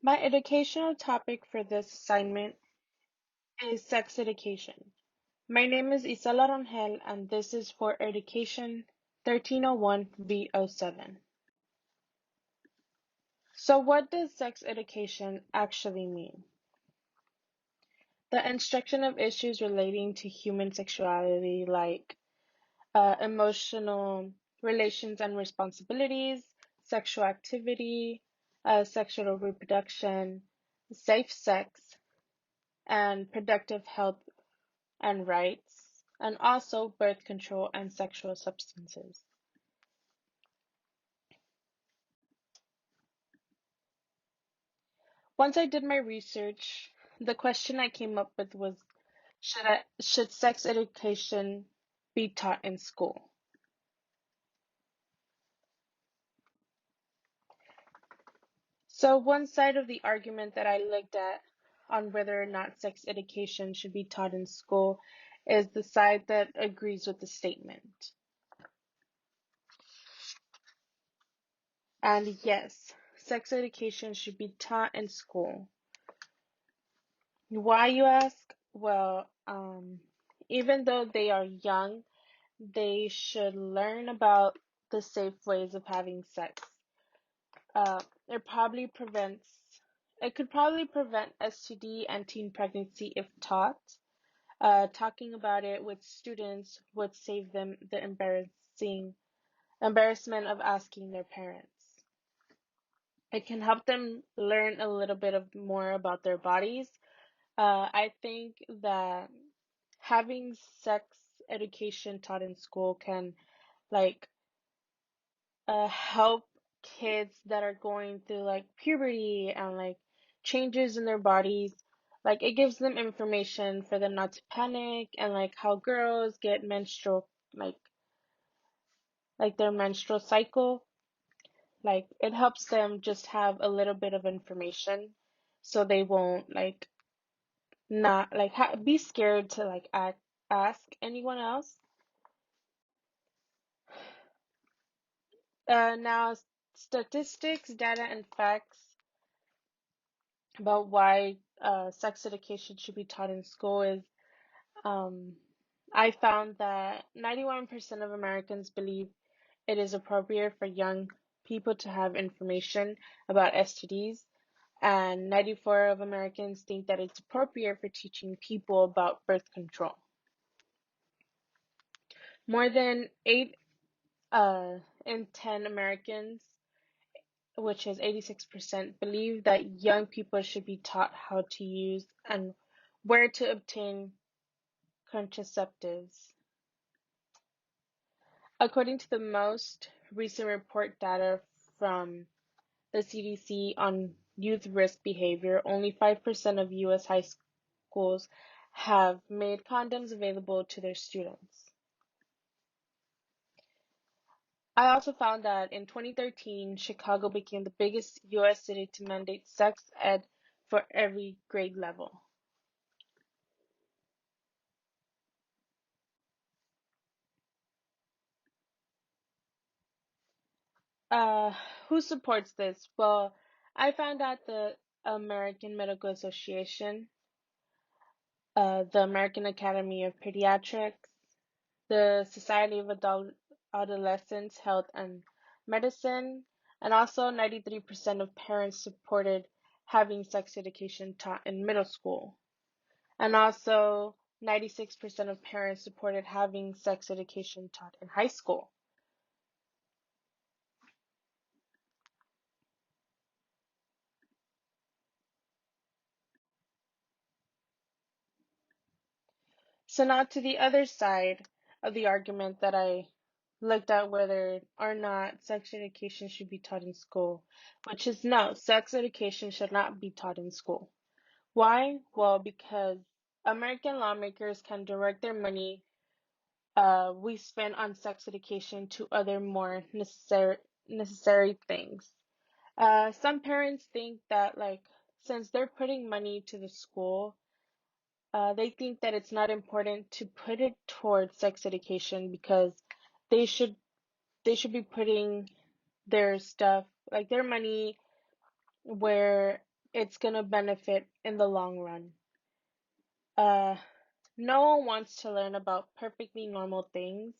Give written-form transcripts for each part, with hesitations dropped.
My educational topic for this assignment is sex education. My name is Isela Rangel and this is for Education 1301 V07. So what does sex education actually mean? The instruction of issues relating to human sexuality like emotional relations and responsibilities, sexual activity, sexual reproduction, safe sex, and productive health and rights, and also birth control and sexual substances. Once I did my research, the question I came up with was should sex education be taught in school? So one side of the argument that I looked at on whether or not sex education should be taught in school is the side that agrees with the statement. And yes, sex education should be taught in school. Why, you ask? Well, even though they are young, they should learn about the safe ways of having sex. It probably prevents, it could probably prevent STD and teen pregnancy if taught. Talking about it with students would save them the embarrassment of asking their parents. It can help them learn a little bit of more about their bodies. I think that having sex education taught in school can like help kids that are going through like puberty and like changes in their bodies. Like it gives them information for them not to panic and like how girls get menstrual like their menstrual cycle. Like it helps them just have a little bit of information so they won't like not like be scared to like ask anyone else. Now, statistics, data, and facts about why sex education should be taught in school is um, I found that 91% of Americans believe it is appropriate for young people to have information about STDs, and 94 of Americans think that it's appropriate for teaching people about birth control. More than 8 in 10 Americans, which is 86%, believe that young people should be taught how to use and where to obtain contraceptives. According to the most recent report data from the CDC on youth risk behavior, only 5% of US high schools have made condoms available to their students. I also found that in 2013, Chicago became the biggest US city to mandate sex ed for every grade level. Uh, who supports this? Well, I found out the American Medical Association, the American Academy of Pediatrics, the Society of Adolescents Health and Medicine, and also 93% of parents supported having sex education taught in middle school. And also 96% of parents supported having sex education taught in high school. So now to the other side of the argument that I looked at whether or not sex education should be taught in school, which is no, sex education should not be taught in school. Why? Well, because American lawmakers can direct their money we spend on sex education to other more necessary things. Some parents think that like since they're putting money to the school, they think that it's not important to put it towards sex education because they should they should be putting their stuff like their money where it's gonna benefit in the long run. Uh, no one wants to learn about perfectly normal things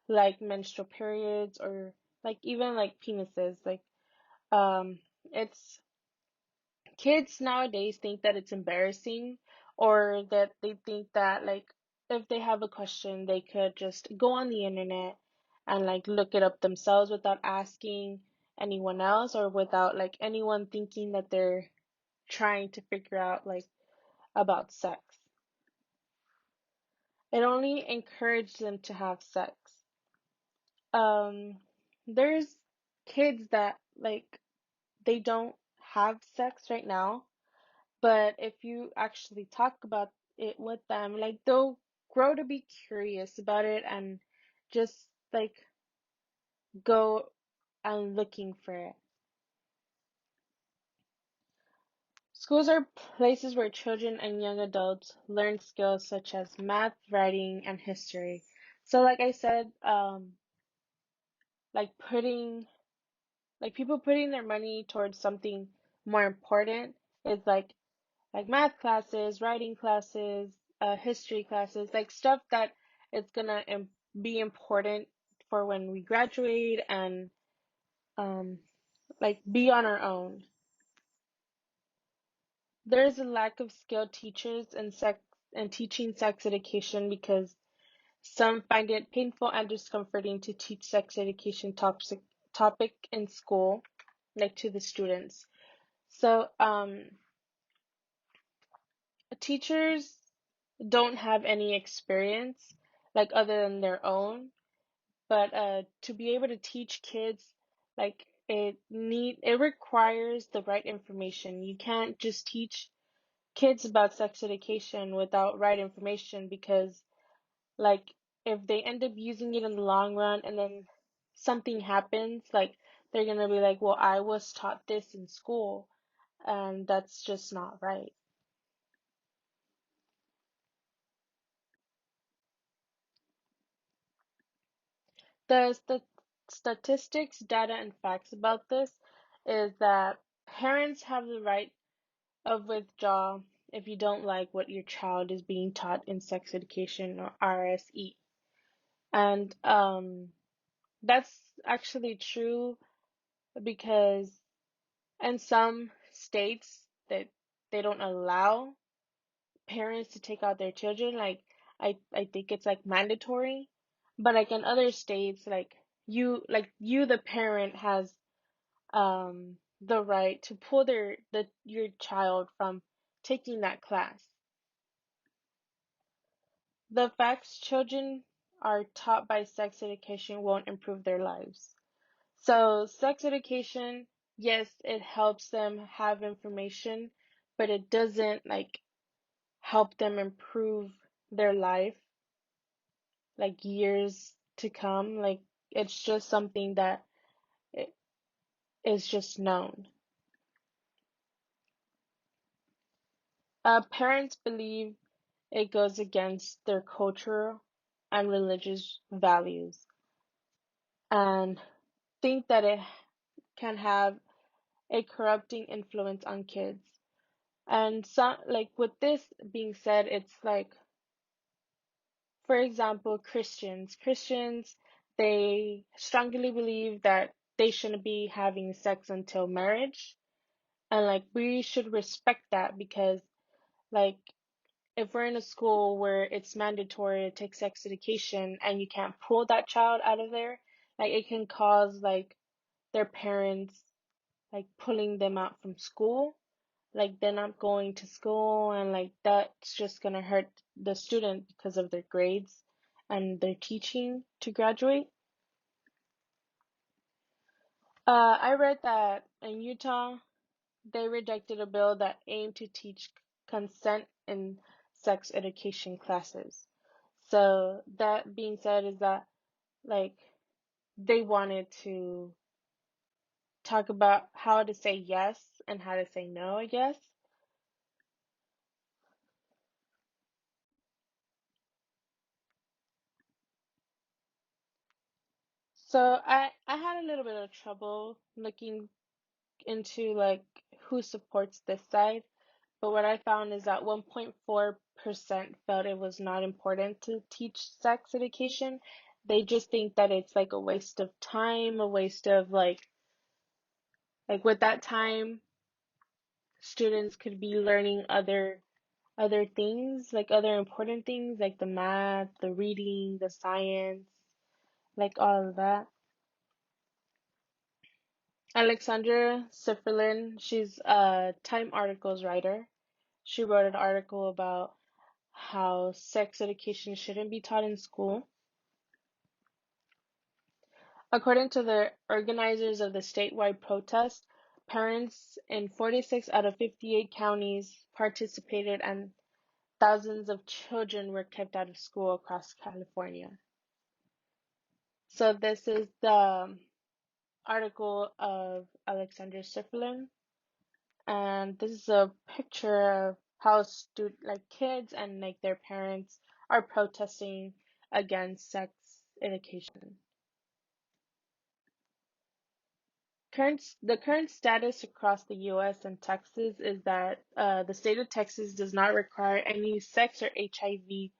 like menstrual periods or like even like penises. It's kids nowadays think that it's embarrassing or that they think that like if they have a question they could just go on the internet and like look it up themselves without asking anyone else or without like anyone thinking that they're trying to figure out like about sex. It only encouraged them to have sex. Um, there's kids that like they don't have sex right now, but if you actually talk about it with them, like they'll grow to be curious about it and just like go and looking for it. Schools are places where children and young adults learn skills such as math, writing, and history. So like I said, like putting like people putting their money towards something more important is like math classes, writing classes, history classes, like stuff that it's gonna be important for when we graduate and um, like be on our own. There's a lack of skilled teachers in sex and teaching sex education because some find it painful and discomforting to teach sex education topic in school, like to the students. So, teachers don't have any experience, like other than their own, but to be able to teach kids, like it requires the right information. You can't just teach kids about sex education without right information because like if they end up using it in the long run and then something happens, like they're gonna be like, well, I was taught this in school, and that's just not right. The statistics, data, and facts about this is that parents have the right of withdrawal if you don't like what your child is being taught in sex education or RSE. And that's actually true because in some states that they don't allow parents to take out their children, like I think it's like mandatory, but like in other states, like you the parent has the right to pull your child from taking that class. The facts children are taught by sex education won't improve their lives. So sex education, yes, it helps them have information, but it doesn't like help them improve their life like years to come. Like it's just something that i- is just known. Parents believe it goes against their cultural and religious values and think that it can have a corrupting influence on kids. And some, like with this being said, it's like, for example, Christians, they strongly believe that they shouldn't be having sex until marriage. And like we should respect that because like if we're in a school where it's mandatory to take sex education and you can't pull that child out of there, like it can cause like their parents like pulling them out from school, like they're not going to school and like that's just gonna hurt the student because of their grades and their teaching to graduate. I read that in Utah they rejected a bill that aimed to teach consent in sex education classes. So that being said is that like they wanted to talk about how to say yes and how to say no, I guess. So I had a little bit of trouble looking into like who supports this side, but what I found is that 1.4% felt it was not important to teach sex education. They just think that it's like a waste of time, a waste of with that time, students could be learning other things, like other important things, like the math, the reading, the science, like all of that. Alexandra Sifferlin, she's a Time articles writer. She wrote an article about how sex education shouldn't be taught in school. According to the organizers of the statewide protest, parents in 46 out of 58 counties participated and thousands of children were kept out of school across California. So this is the article of Alexandra Siflin, and this is a picture of how kids and like their parents are protesting against sex education. The current status across the U.S. and Texas is that the state of Texas does not require any sex or HIV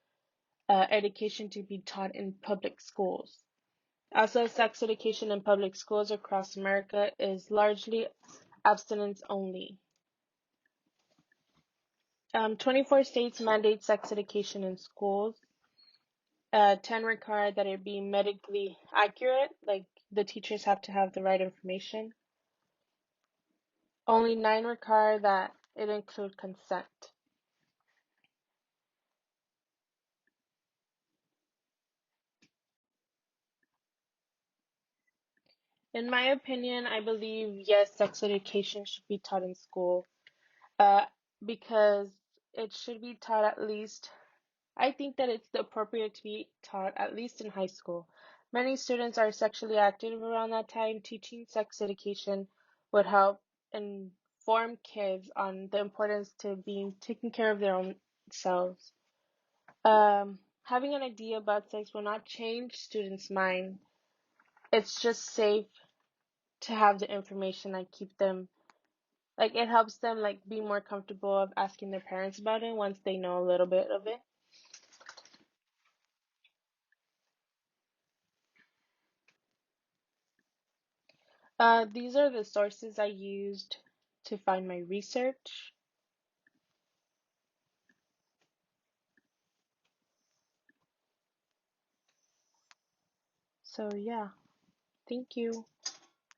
education to be taught in public schools. Also, sex education in public schools across America is largely abstinence only. 24 states mandate sex education in schools. 10 require that it be medically accurate, like the teachers have to have the right information. Only 9 require that it include consent. In my opinion, I believe yes, sex education should be taught in school, uh, because it should be taught at least. I think that it's appropriate to be taught at least in high school. Many students are sexually active around that time. Teaching sex education would help inform kids on the importance to being taking care of their own selves. Having an idea about sex will not change students' mind. It's just safe to have the information and keep them it helps them be more comfortable of asking their parents about it once they know a little bit of it. These are the sources I used to find my research. So yeah, thank you.